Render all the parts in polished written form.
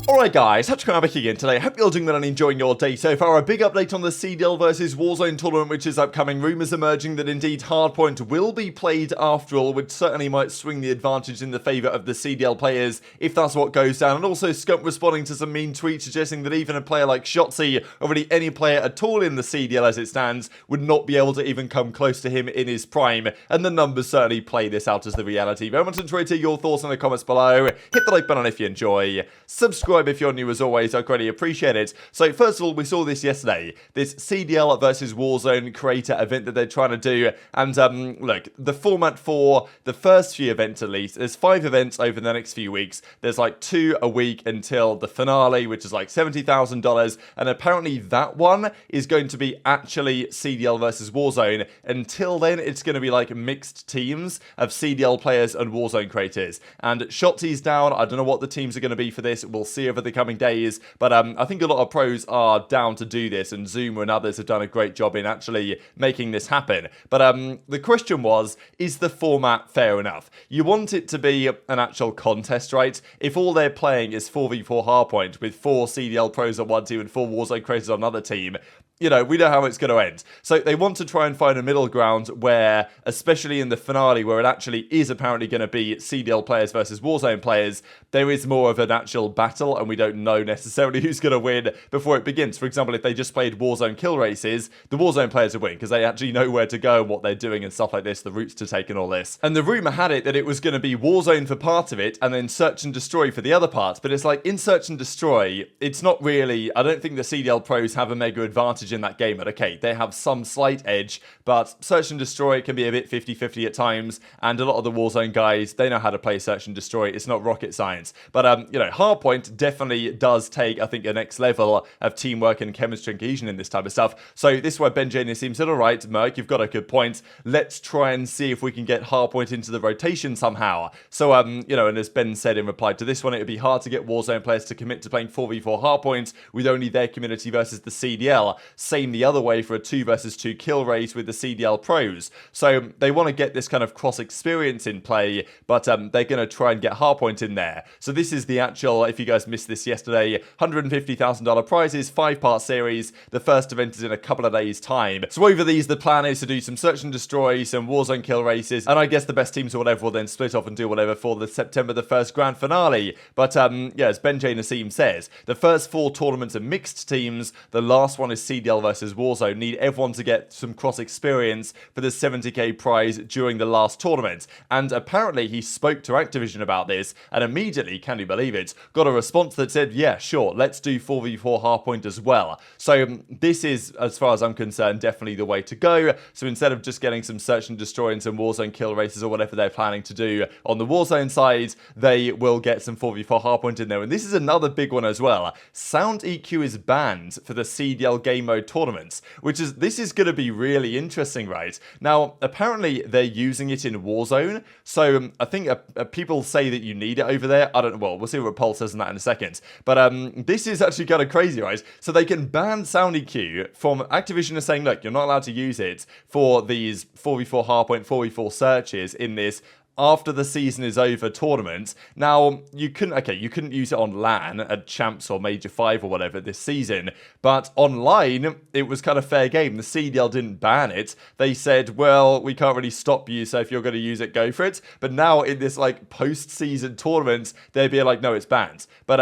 Alright guys, TacticalRab back again today. Hope you're doing well and enjoying your day so far. A big update on the CDL versus Warzone tournament which is upcoming. Rumours emerging that indeed Hardpoint will be played after all, which certainly might swing the advantage in the favour of the CDL players if that's what goes down. And also Scump responding to some mean tweets suggesting that even a player like Shotzzy, or really any player at all in the CDL as it stands, would not be able to even come close to him in his prime. And the numbers certainly play this out as the reality. Very much enjoy to your thoughts in the comments below. Hit the like button if you enjoy. Subscribe if you're new as always, I greatly appreciate it. So first of all, we saw this yesterday, this CDL versus Warzone creator event that they're trying to do, and look, the format for the first few events at least, there's 5 events over the next few weeks, there's like 2 a week until the finale, which is like $70,000, and apparently that one is going to be actually CDL versus Warzone. Until then, it's going to be like mixed teams of CDL players and Warzone creators, and Shotzzy's down. I don't know what the teams are going to be for this, we'll see over the coming days, but I think a lot of pros are down to do this, and Zoomer and others have done a great job in actually making this happen. But the question was, is the format fair enough? You want it to be an actual contest, right? If all they're playing is 4v4 hardpoint with 4 CDL pros on one team and 4 Warzone creators on another team, you know, we know how it's going to end. So they want to try and find a middle ground where, especially in the finale, where it actually is apparently going to be CDL players versus Warzone players, there is more of an actual battle, and we don't know necessarily who's going to win before it begins. For example, if they just played Warzone kill races, the Warzone players would win, because they actually know where to go and what they're doing and stuff like this, the routes to take and all this. And the rumour had it that it was going to be Warzone for part of it, and then Search and Destroy for the other part. But it's like, in Search and Destroy, it's not really, I don't think the CDL pros have a mega advantage in that game. But okay, they have some slight edge, but Search and Destroy can be a bit 50-50 at times, and a lot of the Warzone guys, they know how to play Search and Destroy. It's not rocket science. But, you know, Hardpoint definitely does take, I think, a next level of teamwork and chemistry and cohesion in this type of stuff. So this is why Ben J. Nassim said, alright, Merc, you've got a good point. Let's try and see if we can get Hardpoint into the rotation somehow. So, you know, and as Ben said in reply to this one, it would be hard to get Warzone players to commit to playing 4v4 Hardpoint with only their community versus the CDL. Same the other way for a 2 versus 2 kill race with the CDL pros. So they want to get this kind of cross experience in play, but they're going to try and get Hardpoint in there. So this is the actual, if you guys missed this yesterday, $150,000 prizes, 5-part series. The first event is in a couple of days time. So over these, the plan is to do some Search and Destroy, some Warzone kill races, and I guess the best teams or whatever will then split off and do whatever for the September the 1st grand finale. But yeah, as Ben J. Nassim says, the first 4 tournaments are mixed teams, the last one is CDL versus Warzone. Need everyone to get some cross experience for the 70k prize during the last tournament. And apparently he spoke to Activision about this, and immediately, can you believe it, got a response that said, yeah, sure, let's do 4v4 Hardpoint as well. So this is, as far as I'm concerned, definitely the way to go. So instead of just getting some Search and Destroy and some Warzone kill races or whatever they're planning to do on the Warzone side, they will get some 4v4 Hardpoint in there. And this is another big one as well. Sound EQ is banned for the CDL game mode tournaments, which is, this is going to be really interesting, right? Now, apparently they're using it in Warzone, so I think people say that you need it over there. I don't know, well, we'll see what Paul says on that in a second. But this is actually kind of crazy, right? So they can ban Sound EQ from Activision is saying, look, you're not allowed to use it for these 4v4 Hardpoint, 4v4 searches in this after the season is over tournament. Now, you couldn't use it on LAN at Champs or Major 5 or whatever this season, but online, it was kind of fair game. The CDL didn't ban it. They said, well, we can't really stop you, so if you're going to use it, go for it. But now, in this, like, post-season tournament, they'd be like, no, it's banned. But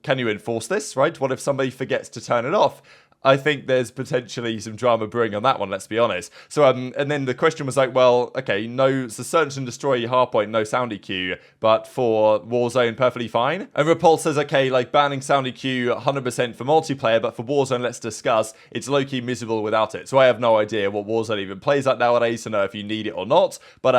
can you enforce this, right? What if somebody forgets to turn it off? I think there's potentially some drama brewing on that one, let's be honest. So, and then the question was like, well, okay, no, so Search and Destroy Hardpoint, no Sound EQ, but for Warzone, perfectly fine. And Repulse says, okay, like banning Sound EQ 100% for multiplayer, but for Warzone, let's discuss, it's low-key miserable without it. So I have no idea what Warzone even plays like nowadays to know if you need it or not. But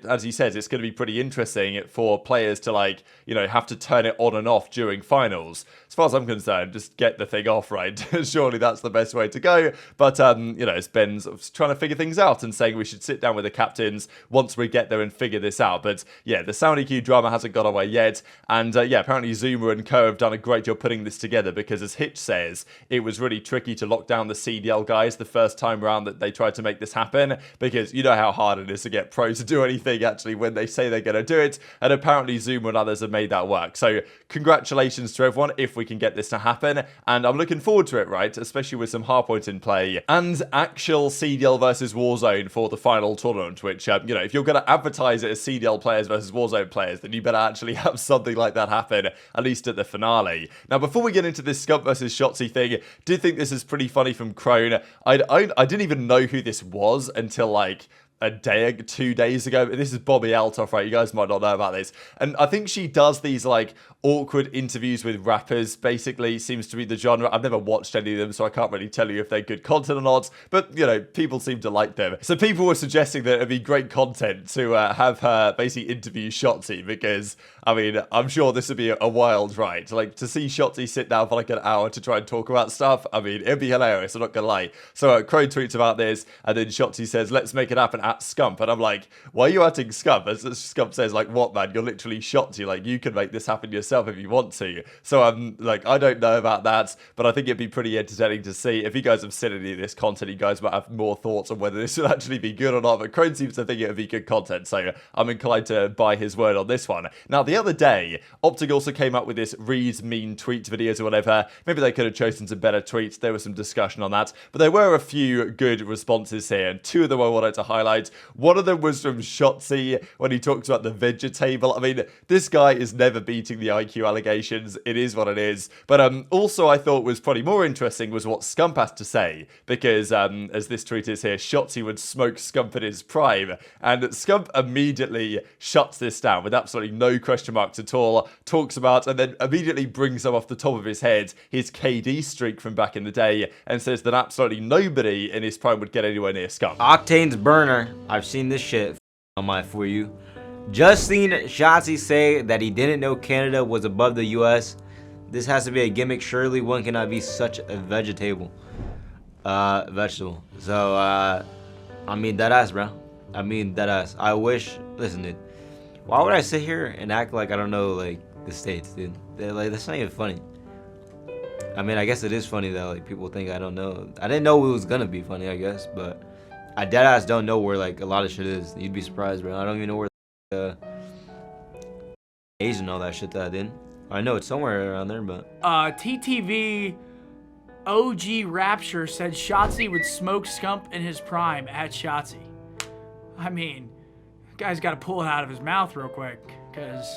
as he says, it's going to be pretty interesting for players to, like, you know, have to turn it on and off during finals. As far as I'm concerned, just get the thing off, right? Surely surely that's the best way to go. But, you know, it's Ben sort of trying to figure things out and saying we should sit down with the captains once we get there and figure this out. But, yeah, the Sound EQ drama hasn't got away yet. And, yeah, apparently Zuma and co have done a great job putting this together because, as Hitch says, it was really tricky to lock down the CDL guys the first time around that they tried to make this happen, because you know how hard it is to get pro to do anything actually when they say they're going to do it, and apparently Zuma and others have made that work. So congratulations to everyone if we can get this to happen, and I'm looking forward to it, right, especially with some hardpoint in play and actual CDL versus Warzone for the final tournament, which, you know, if you're going to advertise it as CDL players versus Warzone players, then you better actually have something like that happen, at least at the finale. Now, before we get into this Scump versus Shotzzy thing, did think this is pretty funny from Crone. I didn't even know who this was until like a day, 2 days ago. This is Bobby Altoff, right? You guys might not know about this. And I think she does these like awkward interviews with rappers, basically seems to be the genre. I've never watched any of them, so I can't really tell you if they're good content or not, but, you know, people seem to like them. So people were suggesting that it'd be great content to have her basically interview Shotzzy, because, I mean, I'm sure this would be a wild ride. Like, to see Shotzzy sit down for like an hour to try and talk about stuff, I mean, it'd be hilarious, I'm not gonna lie. So Crow tweets about this, and then Shotzzy says, let's make it happen at Scump. And I'm like, why are you atting Scump? As Scump says, like, what, man? You're literally Shotzzy. Like, you can make this happen yourself if you want to. So I'm like, I don't know about that, but I think it'd be pretty entertaining to see. If you guys have seen any of this content, you guys might have more thoughts on whether this would actually be good or not, but Crone seems to think it would be good content, so I'm inclined to buy his word on this one. Now, the other day, OpTic also came up with this read mean tweet videos or whatever. Maybe they could have chosen some better tweets. There was some discussion on that, but there were a few good responses here, and two of them I wanted to highlight. One of them was from Shotzzy when he talks about the vegetable. I mean, this guy is never beating the IQ allegations. It is what it is. But also I thought was probably more interesting was what Scump has to say, because as this tweet is here, Shotzzy would smoke Scump in his prime, and Scump immediately shuts this down with absolutely no question marks at all, talks about and then immediately brings up off the top of his head his KD streak from back in the day, and says that absolutely nobody in his prime would get anywhere near Scump. Octane's burner. I've seen this shit on my For You. Just seen Shotzzy say that he didn't know Canada was above the US. This has to be a gimmick. Surely one cannot be such a vegetable. So, I mean, deadass, bro. I mean, deadass. I wish, listen, dude. Why would I sit here and act like I don't know, like, the States, dude? Like, that's not even funny. I mean, I guess it is funny that, like, people think I don't know. I didn't know it was gonna be funny, I guess, but I deadass don't know where, like, a lot of shit is. You'd be surprised, bro. I don't even know where Asian and all that shit that I didn't. I know it's somewhere around there, but TTV OG Rapture said Shotzzy would smoke Scump in his prime at Shotzzy. I mean, guy's got to pull it out of his mouth real quick, because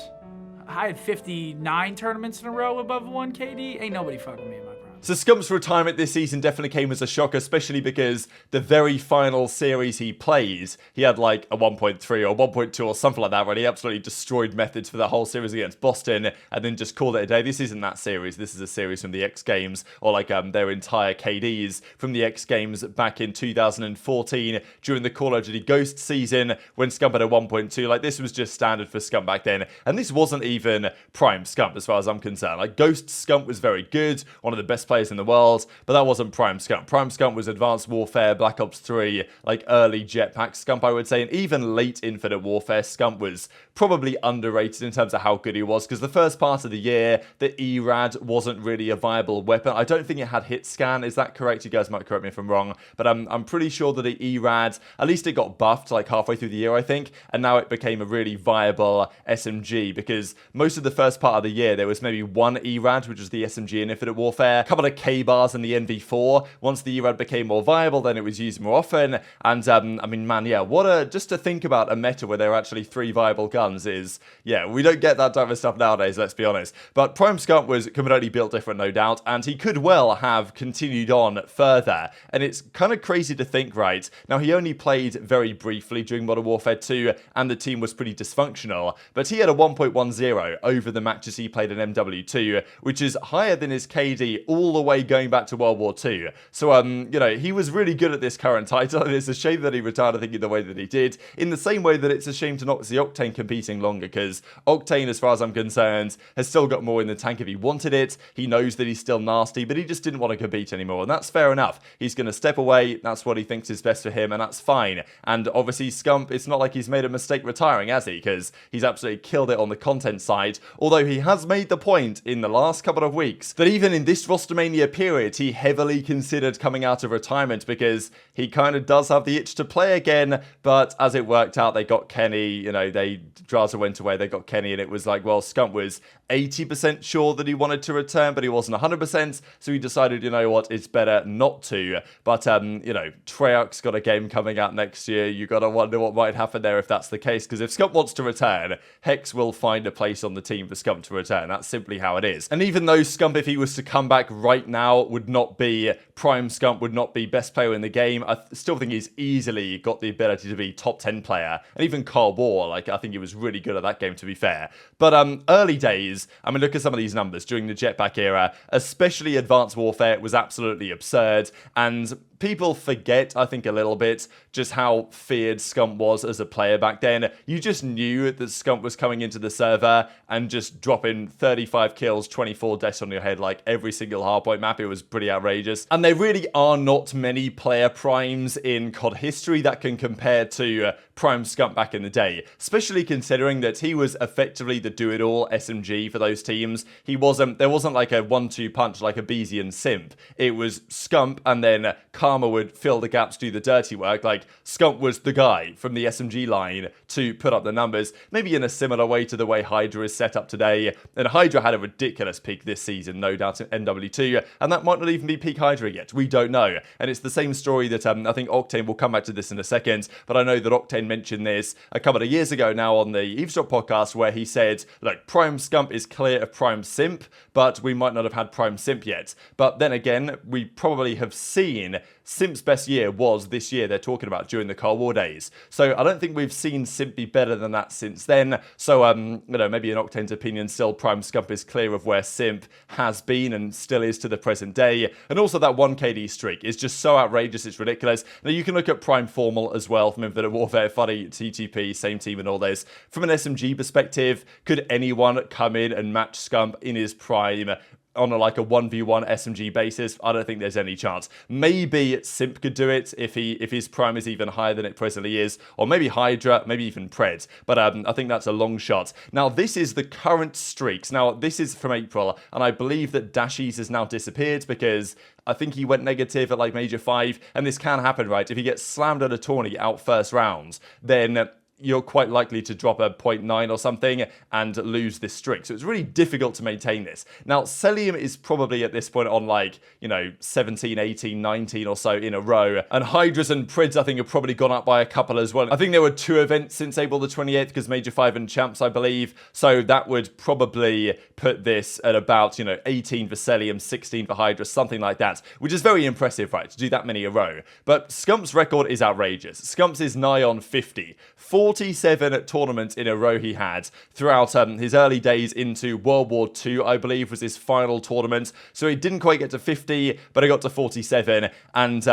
I had 59 tournaments in a row above 1 KD. Ain't nobody fucking me in my prime. So Scump's retirement this season definitely came as a shock, especially because the very final series he plays, he had like a 1.3 or 1.2 or something like that, where he absolutely destroyed Methods for the whole series against Boston, and then just called it a day. This isn't that series. This is a series from the X Games, or like their entire KDs from the X Games back in 2014 during the Call of Duty Ghost season when Scump had a 1.2. Like, this was just standard for Scump back then, and this wasn't even prime Scump as far as I'm concerned. Like, Ghost Scump was very good, one of the best players in the world, but that wasn't prime Scump. Prime Scump was Advanced Warfare, Black Ops 3, like early Jetpack Scump, I would say, and even late Infinite Warfare Scump was probably underrated in terms of how good he was, because the first part of the year, the ERAD wasn't really a viable weapon. I don't think it had hit scan. Is that correct? You guys might correct me if I'm wrong, but I'm pretty sure that the ERAD, at least it got buffed like halfway through the year, I think, and now it became a really viable SMG, because most of the first part of the year, there was maybe one ERAD, which was the SMG in Infinite Warfare, a couple of K-bars in the NV4. Once the ERAD became more viable, then it was used more often, and I mean, man, yeah, just to think about a meta where there are actually 3 viable guns is, yeah, we don't get that type of stuff nowadays, let's be honest. But Prime Scump was completely built different, no doubt, and he could well have continued on further, and it's kind of crazy to think, right? Now, he only played very briefly during Modern Warfare 2, and the team was pretty dysfunctional, but he had a 1.10 over the matches he played in MW2, which is higher than his KD all all the way going back to World War II. So, you know, he was really good at this current title, and it's a shame that he retired, I think, in the way that he did. In the same way that it's a shame to not see Octane competing longer, because Octane, as far as I'm concerned, has still got more in the tank if he wanted it. He knows that he's still nasty, but he just didn't want to compete anymore, and that's fair enough. He's going to step away. That's what he thinks is best for him, and that's fine. And obviously, Scump, it's not like he's made a mistake retiring, has he? Because he's absolutely killed it on the content side, although he has made the point in the last couple of weeks that even in this Rostermania period, he heavily considered coming out of retirement because he kind of does have the itch to play again, but as it worked out, they got Kenny, you know, Drazah went away, they got Kenny, and it was like, well, Scump was 80% sure that he wanted to return, but he wasn't 100%, so he decided, you know what, it's better not to. But, you know, Treyarch's got a game coming out next year. You got to wonder what might happen there if that's the case, because if Scump wants to return, Hex will find a place on the team for Scump to return. That's simply how it is. And even though Scump, if he was to come back right now, would not be prime Scump, would not be best player in the game, I still think he's easily got the ability to be top 10 player. And even Cold War, like, I think he was really good at that game, to be fair. But early days, I mean, look at some of these numbers during the Jetpack era, especially Advanced Warfare was absolutely absurd, and people forget, I think, a little bit just how feared Scump was as a player back then. You just knew that Scump was coming into the server and just dropping 35 kills, 24 deaths on your head, like every single hardpoint map. It was pretty outrageous. And there really are not many player primes in COD history that can compare to prime Scump back in the day, especially considering that he was effectively the do-it-all SMG for those teams. There wasn't like a 1-2 punch like aBeZy and Simp. It was Scump, and then Karma would fill the gaps, do the dirty work. Like, Scump was the guy from the SMG line to put up the numbers, maybe in a similar way to the way HyDra is set up today. And HyDra had a ridiculous peak this season, no doubt, in NW2, and that might not even be peak HyDra yet. We don't know. And it's the same story that I think Octane will come back to this in a second, but I know that Octane mentioned this a couple of years ago now on the Eavesdrop podcast, where he said, look, prime Scump is clear of prime Simp, but we might not have had prime Simp yet. But then again, we probably have seen Simp's best year was this year they're talking about during the Cold War days. So I don't think we've seen Simp be better than that since then. So, you know, maybe in Octane's opinion, still prime Scump is clear of where Simp has been and still is to the present day. And also that 1 KD streak is just so outrageous, it's ridiculous. Now you can look at prime Formal as well from Infinite Warfare, Funny, TTP, same team and all this. From an SMG perspective, could anyone come in and match Scump in his prime on like a 1v1 SMG basis? I don't think there's any chance. Maybe Simp could do it if his prime is even higher than it presently is, or maybe HyDra, maybe even Pred, but I think that's a long shot. Now this is the current streaks. Now this is from April, and I believe that Dashy's has now disappeared because I think he went negative at like Major 5, and this can happen, right? If he gets slammed at a tourney out first rounds, then you're quite likely to drop a 0.9 or something and lose this streak. So it's really difficult to maintain this. Now, Cellium is probably at this point on like, you know, 17, 18, 19 or so in a row. And HyDras and Prids, I think, have probably gone up by a couple as well. I think there were 2 events since April the 28th because Major 5 and Champs, I believe. So that would probably put this at about, you know, 18 for Cellium, 16 for HyDra, something like that, which is very impressive, right, to do that many a row. But Scump's record is outrageous. Scump's is nigh on 50. 47 tournaments in a row he had throughout his early days into World War II, I believe, was his final tournament. So he didn't quite get to 50, but he got to 47. And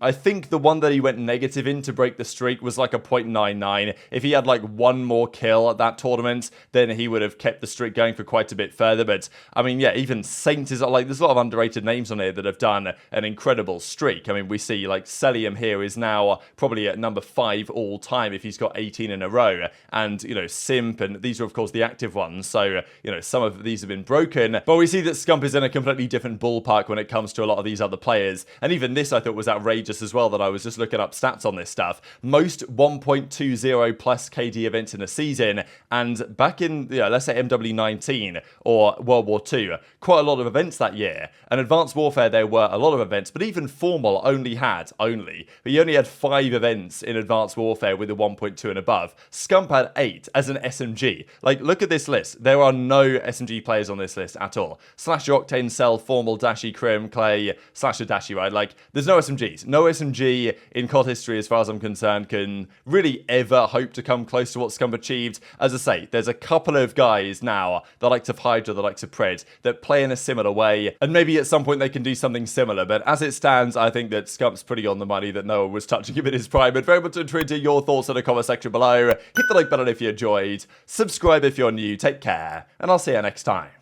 I think the one that he went negative in to break the streak was like a 0.99. If he had like one more kill at that tournament, then he would have kept the streak going for quite a bit further. But I mean, yeah, even Saint is like, there's a lot of underrated names on here that have done an incredible streak. I mean, we see like Cellium here is now probably at number 5 all time if he's got 18 in a row, and you know, Simp, and these are of course the active ones, so you know, some of these have been broken, but we see that Scump is in a completely different ballpark when it comes to a lot of these other players. And even this I thought was outrageous as well, that I was just looking up stats on this stuff. Most 1.20 plus KD events in a season, and back in, you know, let's say MW19 or World War II, quite a lot of events that year. And Advanced Warfare, there were a lot of events, but even Formal he only had 5 events in Advanced Warfare with a 1.2 and above. above. Scump had 8 as an SMG. Like, look at this list. There are no SMG players on this list at all. Slasher, Octane, Cell, Formal, Dashy, Crim, Clay, Slasher, Dashy, right? Like, there's no SMGs. No SMG in COD history, as far as I'm concerned, can really ever hope to come close to what Scump achieved. As I say, there's a couple of guys now, the likes of HyDra, the likes of Pred, that play in a similar way, and maybe at some point they can do something similar, but as it stands, I think that Scump's pretty on the money, that no one was touching him in his prime. But very much intrigued to your thoughts in the comment section below. Hit the like button if you enjoyed, subscribe if you're new, take care, and I'll see you next time.